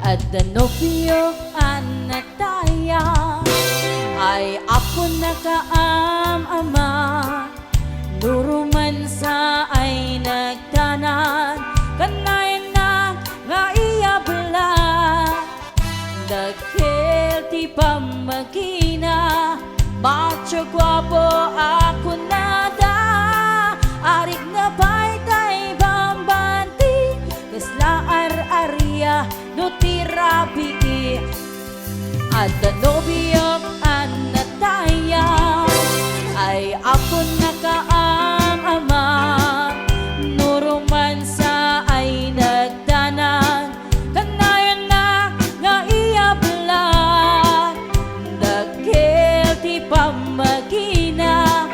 At danobyo anataya ay ako nakaam-ama. Nuruman sa ay nagtanan kanay na nga iyabla. Dagkel ti pamagina macho gwapo ako nada. Arik na baytay bambanti kasla ar-arya no tirabi. At danobyo anataya ay ako nakaam-ama. Nuruman sa ay nagdanan kanayan na nga iyabla. Dagkel ti pamagina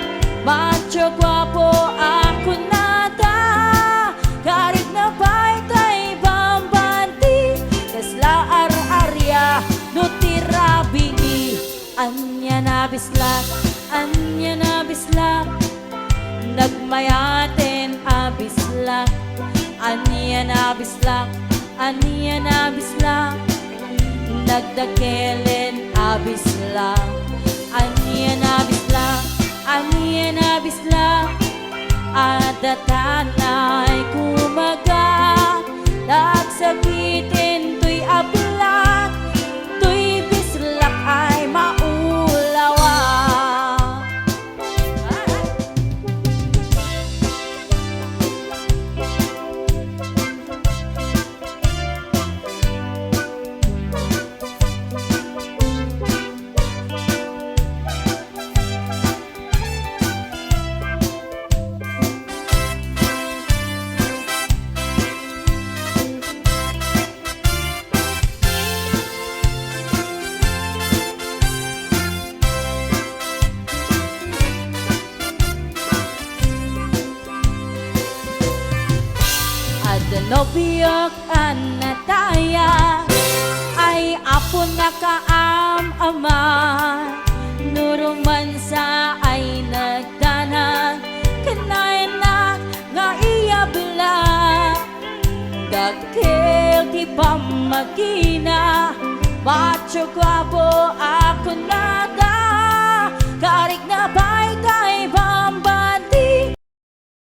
macho gwapo ako nada. Karit na baytay bambanti kasla ar-arya no tirabi. Anya na Bislak, anya na Bislak, nagmayaten a Bislak. Anya na Bislak, anya na Bislak, nagdakelen a Bislak. Anya na Bislak, anya na Bislak, adatanay kumaga. Nagsakitin to'y ablak, to'y Bislak ay maulawa. Danobyo anataya ay apo nakaam-ama. Nuruman sa ay nagdanan kanay na nga iyabla. Dagkel ti pamagina macho gwapo ako nada. Kari